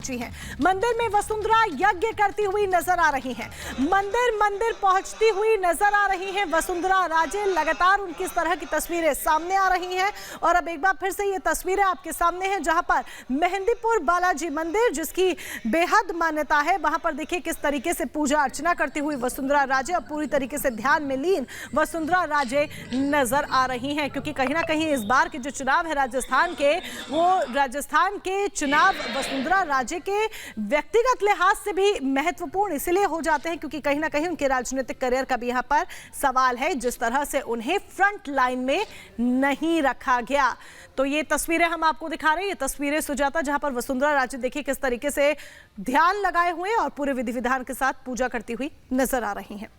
पहुंची हैं। मंदिर में वसुंधरा यज्ञ करती हुई नजर आ रही हैं। मंदिर पहुंचती हुई नजर आ रही हैं वसुंधरा राजे। लगातार उनकी इस तरह की तस्वीरें सामने आ रही हैं और अब एक बार फिर से ये तस्वीरें आपके सामने हैं, जहां पर मेहंदीपुर बालाजी मंदिर, जिसकी बेहद मान्यता है, वहां पर देखिए किस तरीके से पूजा अर्चना करती हुई वसुंधरा राजे और पूरी तरीके से ध्यान में लीन वसुंधरा राजे नजर आ रही हैं। क्योंकि कहीं ना कहीं इस बार के जो चुनाव है राजस्थान के, वो राजस्थान के चुनाव वसुंधरा राजे के व्यक्तिगत लिहाज से भी महत्वपूर्ण इसलिए हो जाते हैं क्योंकि कहीं ना कहीं उनके राजनीतिक करियर का भी यहाँ पर सवाल है, जिस तरह से उन्हें फ्रंट लाइन में नहीं रखा गया। तो ये तस्वीरें हम आपको दिखा रहे हैं, ये तस्वीरें सुजाता, जहां पर वसुंधरा राजे देखिए किस तरीके से ध्यान लगाए हुए और पूरे विधि विधान के साथ पूजा करती हुई नजर आ रही हैं।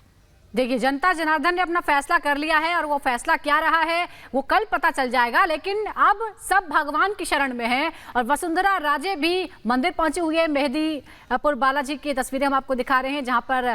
देखिए, जनता जनार्दन ने अपना फैसला कर लिया है और वो फैसला क्या रहा है वो कल पता चल जाएगा। लेकिन अब सब भगवान की शरण में हैं और वसुंधरा राजे भी मंदिर पहुंची हुई है। मेहंदीपुर बालाजी की तस्वीरें हम आपको दिखा रहे हैं, जहां पर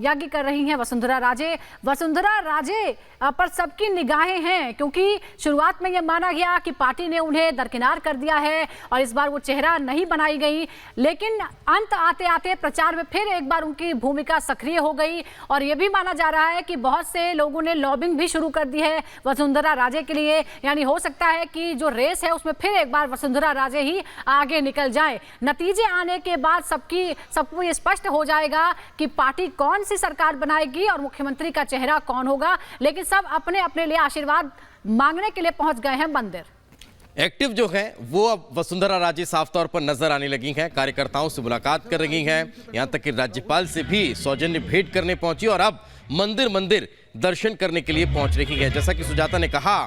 यज्ञ कर रही हैं वसुंधरा राजे। वसुंधरा राजे पर सबकी निगाहें हैं क्योंकि शुरुआत में ये माना गया कि पार्टी ने उन्हें दरकिनार कर दिया है और इस बार वो चेहरा नहीं बनाई गई, लेकिन अंत आते आते प्रचार में फिर एक बार उनकी भूमिका सक्रिय हो गई और ये भी माना जा रहा है कि बहुत से लोगों ने लॉबिंग भी शुरू कर दी है वसुंधरा राजे के लिए। यानी हो सकता है कि जो रेस है उसमें फिर एक बार वसुंधरा राजे ही आगे निकल जाए। नतीजे आने के बाद सबको ये स्पष्ट हो जाएगा कि पार्टी कौन सी सरकार बनाएगी और मुख्यमंत्री का चेहरा कौन होगा। लेकिन सब अपने अपने लिए आशीर्वाद मांगने के लिए पहुंच गए हैं मंदिर। एक्टिव जो है वो अब वसुंधरा राजे साफ तौर पर नजर आने लगी हैं, कार्यकर्ताओं से मुलाकात कर रही हैं, यहां तक कि राज्यपाल से भी सौजन्य भेंट करने पहुंची और अब मंदिर दर्शन करने के लिए पहुंच रही है। जैसा कि सुजाता ने कहा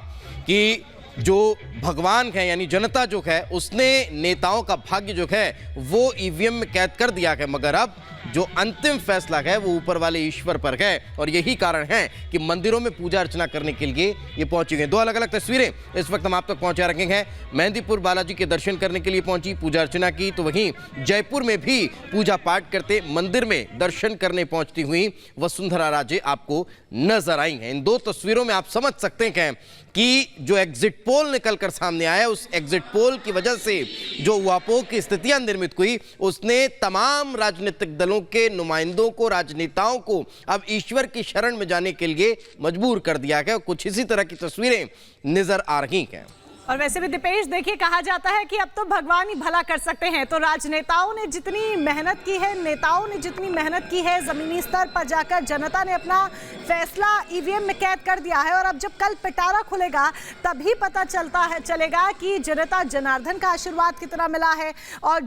कि जो भगवान है यानी जनता जो है उसने नेताओं का भाग्य जो है वो ईवीएम में कैद कर दिया है, मगर अब जो अंतिम फैसला है वो ऊपर वाले ईश्वर पर है और यही कारण है कि मंदिरों में पूजा अर्चना करने के लिए ये पहुंची गई। दो अलग अलग तस्वीरें इस वक्त हम आप तक पहुंचा रखे हैं। मेहंदीपुर बालाजी के दर्शन करने के लिए पहुंची, पूजा अर्चना की, तो वहीं जयपुर में भी पूजा पाठ करते मंदिर में दर्शन करने पहुंचती हुई वसुंधरा राजे आपको नजर आई हैं। इन दो तस्वीरों में आप समझ सकते हैं कि जो एग्जिट पोल निकलकर सामने आया, उस एग्जिट पोल की वजह से जो उहापोह की स्थितियां निर्मित हुई, उसने तमाम राजनीतिक दलों के नुमाइंदों को, राजनेताओं को अब ईश्वर की शरण में जाने के लिए मजबूर कर दिया गया। कुछ इसी तरह की तस्वीरें नजर आ रही हैं। और वैसे भी दीपेश, देखिए कहा जाता है कि अब तो भगवान ही भला कर सकते हैं। तो राजनेताओं ने जितनी मेहनत की है, नेताओं ने जितनी मेहनत की है, जमीनी स्तर पर जाकर जनता ने अपना फैसला ईवीएम में कैद कर दिया है और अब जब कल पिटारा खुलेगा तभी पता चलेगा कि जनता जनार्दन का आशीर्वाद कितना मिला है और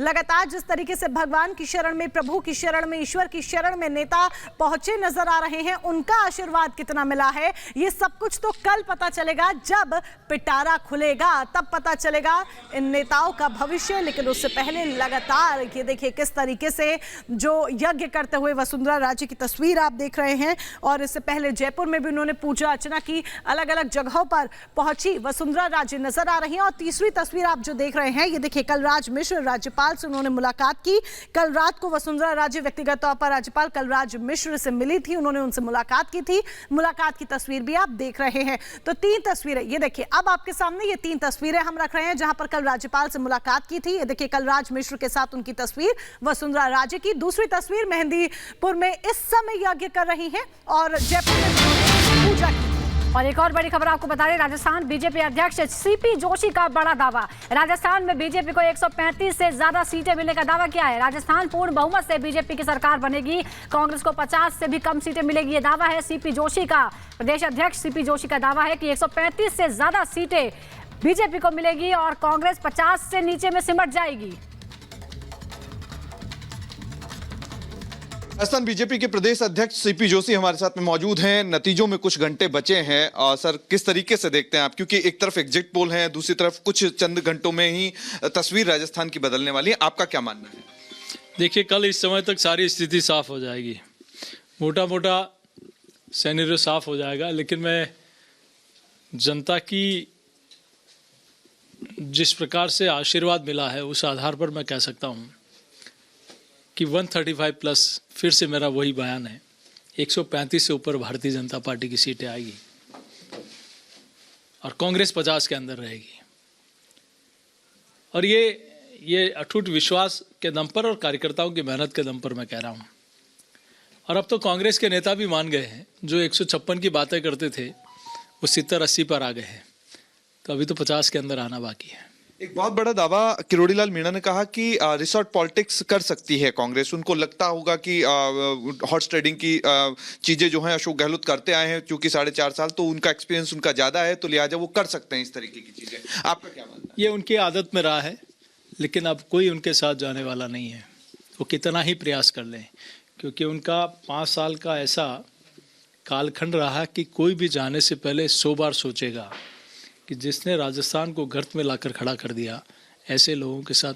लगातार जिस तरीके से भगवान की शरण में, प्रभु की शरण में, ईश्वर की शरण में नेता पहुंचे नजर आ रहे हैं, उनका आशीर्वाद कितना मिला है। ये सब कुछ तो कल पता चलेगा, जब पिटारा खुलेगा तब पता चलेगा इन नेताओं का भविष्य। लेकिन उससे पहले लगातार ये देखिए किस तरीके से जो यज्ञ करते हुए वसुंधरा राजे की तस्वीर आप देख रहे हैं और इससे पहले जयपुर में भी उन्होंने पूजा अर्चना की, अलग अलग जगहों पर पहुंची वसुंधरा राजे नजर आ रही हैं। और तीसरी तस्वीर आप जो देख रहे हैं, ये देखिए कलराज मिश्र, राज्यपाल से उन्होंने मुलाकात की। कल रात को वसुंधरा राजे व्यक्तिगत तौर पर राज्यपाल कलराज मिश्र से मिली थी, उन्होंने उनसे मुलाकात की थी। मुलाकात की तस्वीर भी आप देख रहे हैं। तो तीन तस्वीरें ये देखिए अब आपके सामने, ये तीन तस्वीरें हम रख रहे हैं जहां पर कल राज्यपाल से मुलाकात की थी। ये देखिए कलराज मिश्र के साथ उनकी तस्वीर वसुंधरा राजे की। दूसरी तस्वीर मेहंदीपुर में इस समय यज्ञ कर रही हैं और जयपुर में पूजा की। और एक और बड़ी खबर आपको बता दें, राजस्थान बीजेपी अध्यक्ष सीपी जोशी का बड़ा दावा। राजस्थान में बीजेपी को 135 से ज्यादा सीटें मिलने का दावा किया है। राजस्थान पूर्ण बहुमत से बीजेपी की सरकार बनेगी, कांग्रेस को 50 से भी कम सीटें मिलेगी, ये दावा है सीपी जोशी का। प्रदेश अध्यक्ष सीपी जोशी का दावा है कि 135 से ज्यादा सीटें बीजेपी को मिलेगी और कांग्रेस 50 से नीचे में सिमट जाएगी। राजस्थान बीजेपी के प्रदेश अध्यक्ष सीपी जोशी हमारे साथ में मौजूद हैं। नतीजों में कुछ घंटे बचे हैं और सर किस तरीके से देखते हैं आप, क्योंकि एक तरफ एग्जिट पोल है, दूसरी तरफ कुछ चंद घंटों में ही तस्वीर राजस्थान की बदलने वाली है, आपका क्या मानना है? देखिए, कल इस समय तक सारी स्थिति साफ हो जाएगी, मोटा मोटा सिनेरियो साफ हो जाएगा। लेकिन मैं जनता की जिस प्रकार से आशीर्वाद मिला है उस आधार पर मैं कह सकता हूँ कि 135 प्लस, फिर से मेरा वही बयान है, 135 से ऊपर भारतीय जनता पार्टी की सीटें आएगी और कांग्रेस 50 के अंदर रहेगी। और ये ये अटूट विश्वास के दम पर और कार्यकर्ताओं की मेहनत के दम पर मैं कह रहा हूँ। और अब तो कांग्रेस के नेता भी मान गए हैं, जो 156 की बातें करते थे वो 70-80 पर आ गए हैं, तो अभी तो 50 के अंदर आना बाकी है। एक बहुत बड़ा दावा किरोड़ीलाल मीणा ने कहा कि रिसोर्ट पॉलिटिक्स कर सकती है कांग्रेस। उनको लगता होगा कि हॉर्स ट्रेडिंग की चीजें जो हैं अशोक गहलोत करते आए हैं, क्योंकि 4.5 साल तो उनका एक्सपीरियंस उनका ज्यादा है, तो लिहाजा वो कर सकते हैं इस तरीके की चीजें। आपका क्या मानना है? ये उनकी आदत में रहा है, लेकिन अब कोई उनके साथ जाने वाला नहीं है, वो कितना ही प्रयास कर लें, क्योंकि उनका 5 साल का ऐसा कालखंड रहा कि कोई भी जाने से पहले 100 बार सोचेगा कि जिसने राजस्थान को गर्त में लाकर खड़ा कर दिया, ऐसे लोगों के साथ